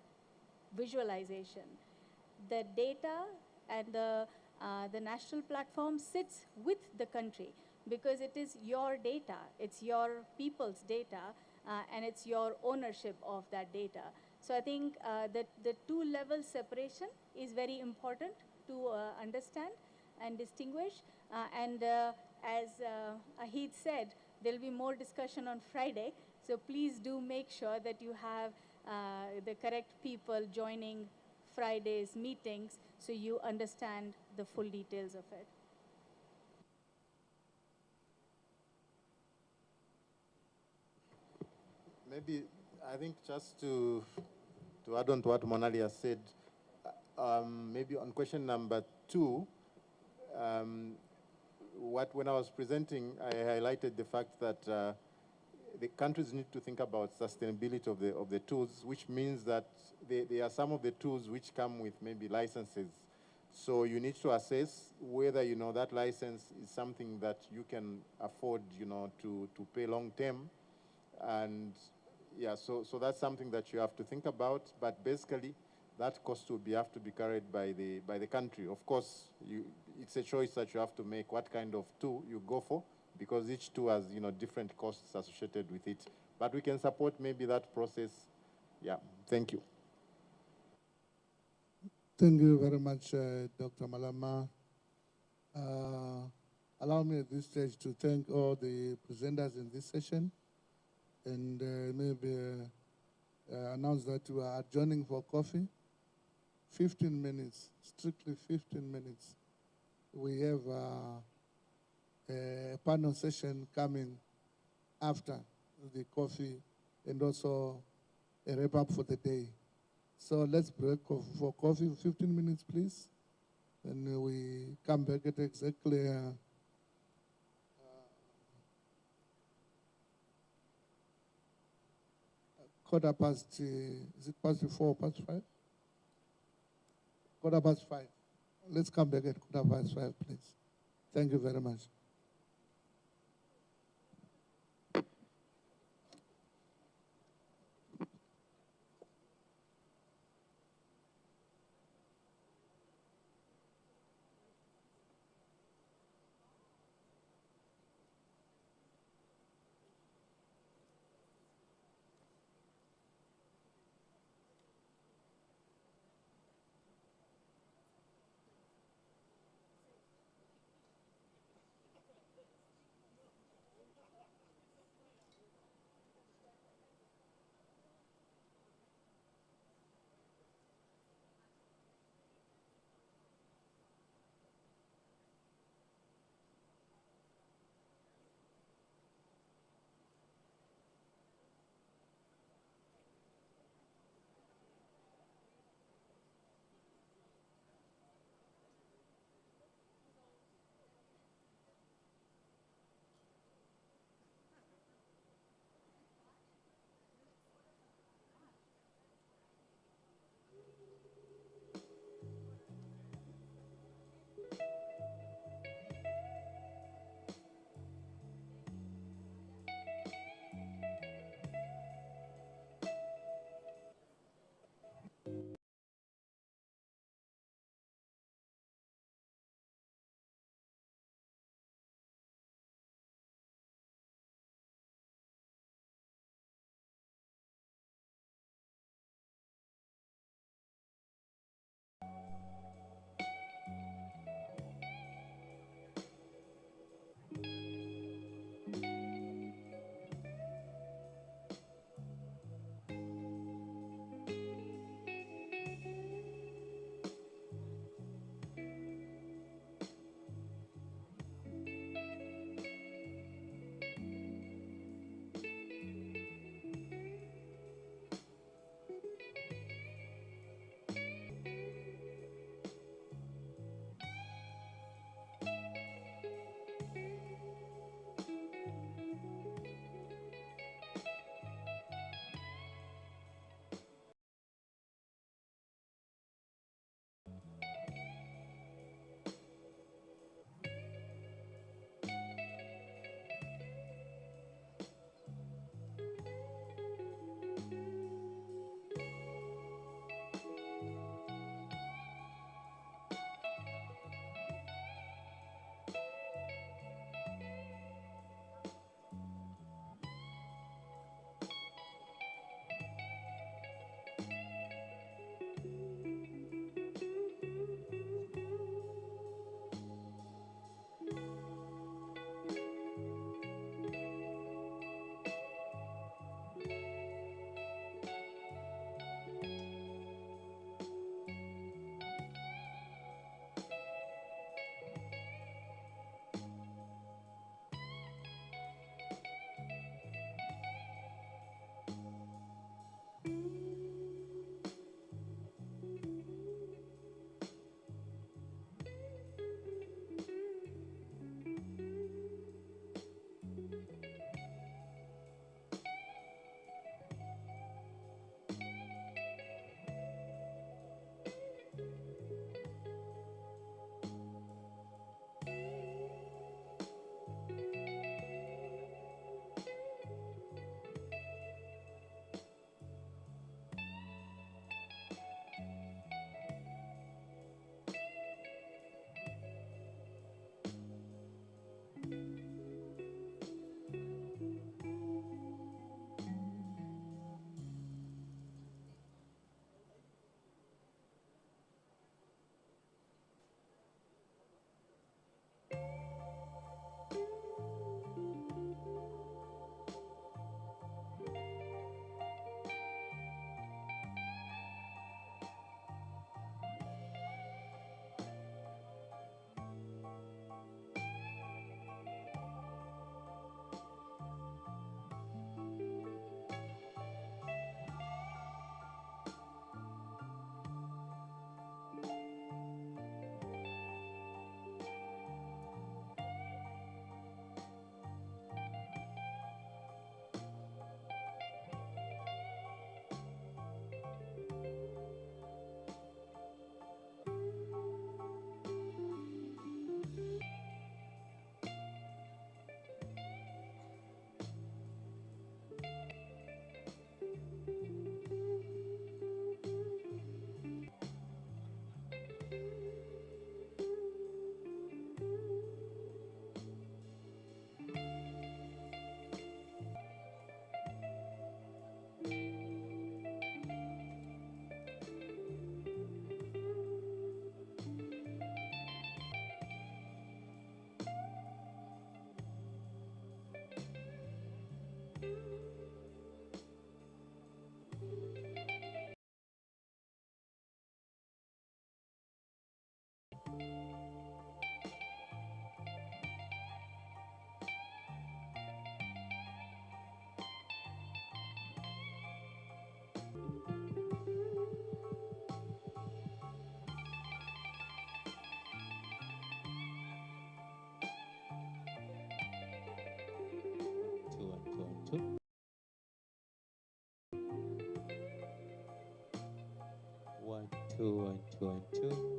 visualization. The data and the national platform sits with the country because it is your data, it's your people's data, and it's your ownership of that data. So I think that the two-level separation is very important to understand and distinguish. As Ahid said, there'll be more discussion on Friday. So please do make sure that you have the correct people joining Friday's meetings so you understand the full details of it. Maybe, I think just to add on to what Monali has said, maybe on question number 2, when I was presenting, I highlighted the fact that the countries need to think about sustainability of the tools, which means that there are some of the tools which come with maybe licenses. So you need to assess whether, that license is something that you can afford, to pay long term. And yeah, so that's something that you have to think about. But basically, that cost will have to be carried by the country. Of course, it's a choice that you have to make what kind of tool you go for, because each tool has different costs associated with it. But we can support maybe that process. Yeah, thank you. Thank you very much, Dr. Malama. Allow me at this stage to thank all the presenters in this session, and maybe announce that we are adjourning for coffee. 15 minutes, strictly 15 minutes. We have a panel session coming after the coffee and also a wrap up for the day. So let's break for coffee, 15 minutes, please. And we come back at exactly 5:15, is it past 4, past 5? 5:15. Let's come back at 5:15, please. Thank you very much. 1 2 1 2 1 2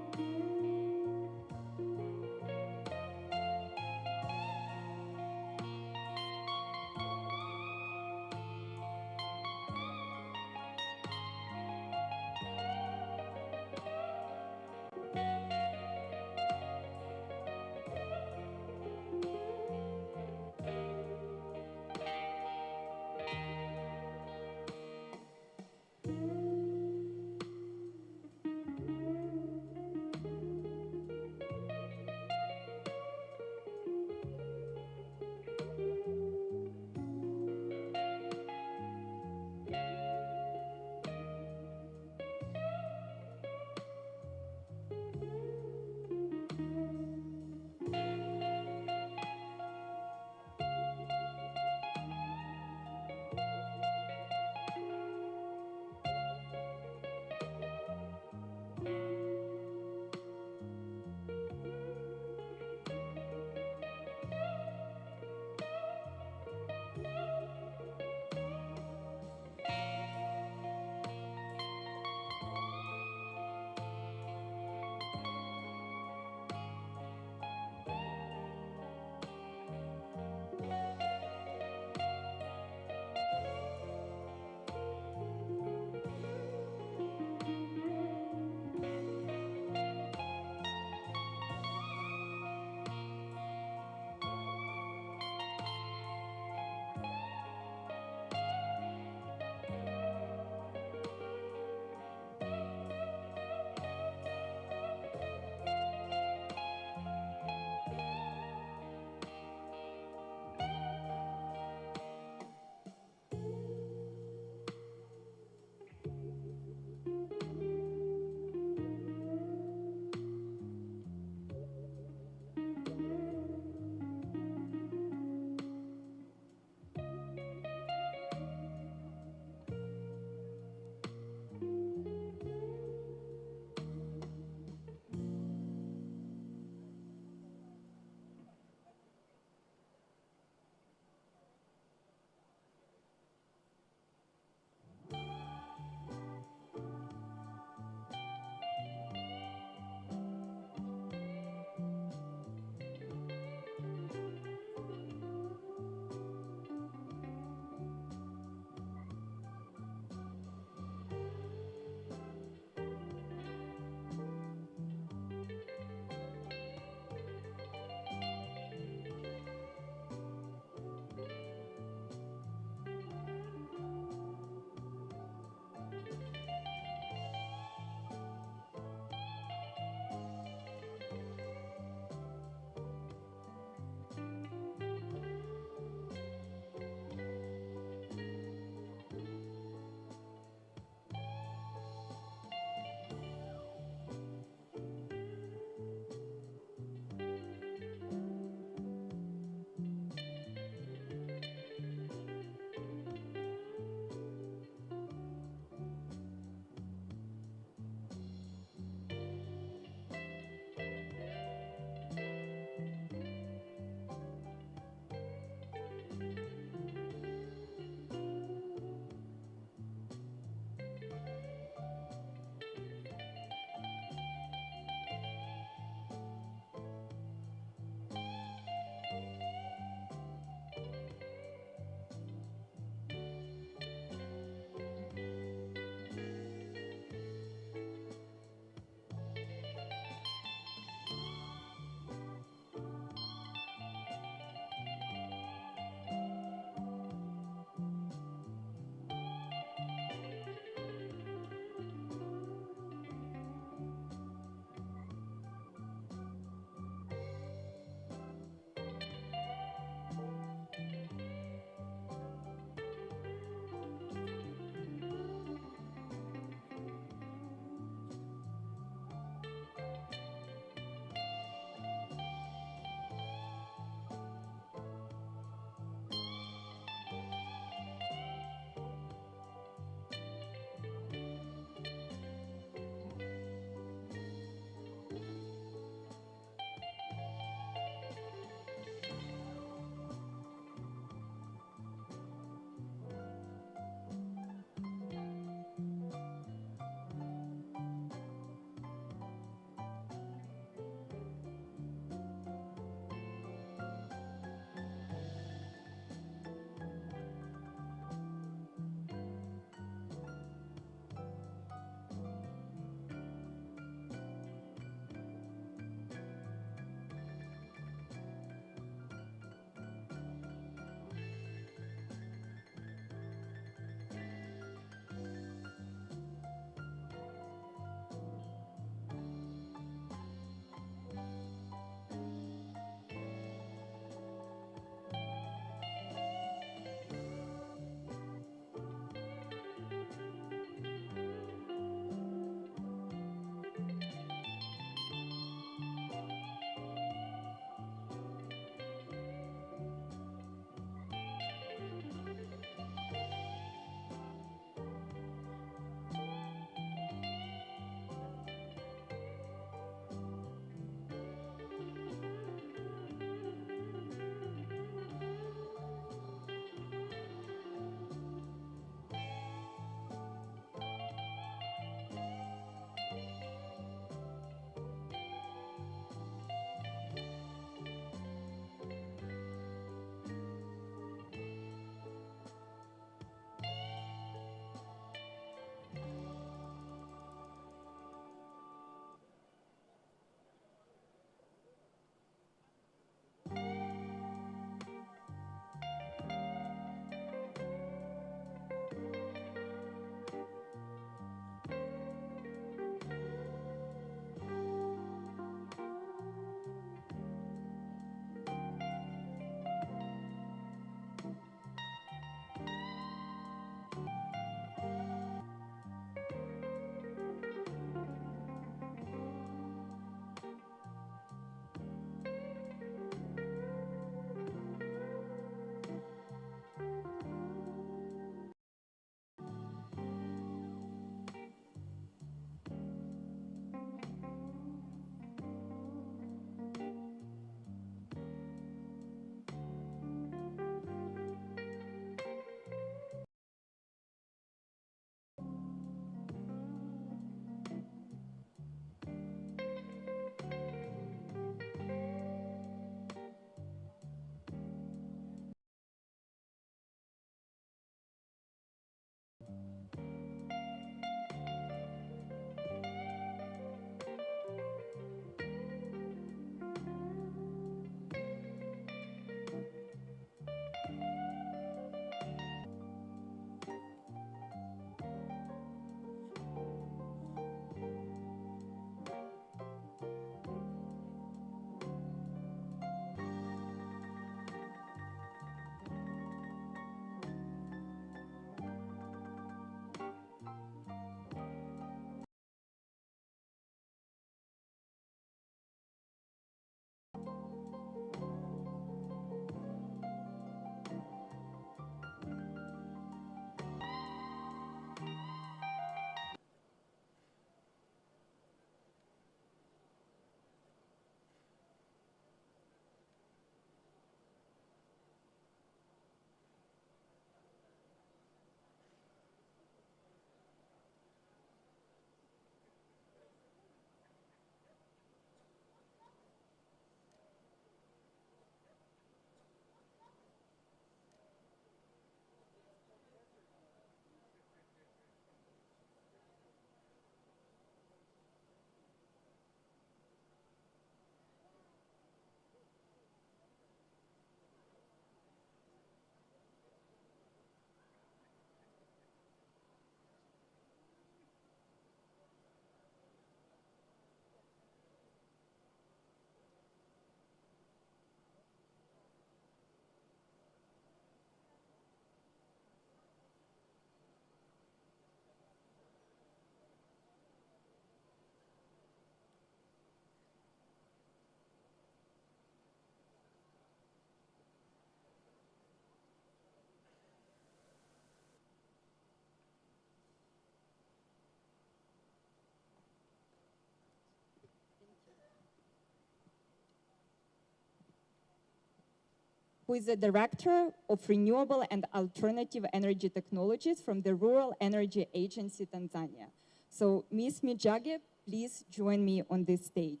who is the Director of Renewable and Alternative Energy Technologies from the Rural Energy Agency, Tanzania. So, Ms. Mijage, please join me on this stage.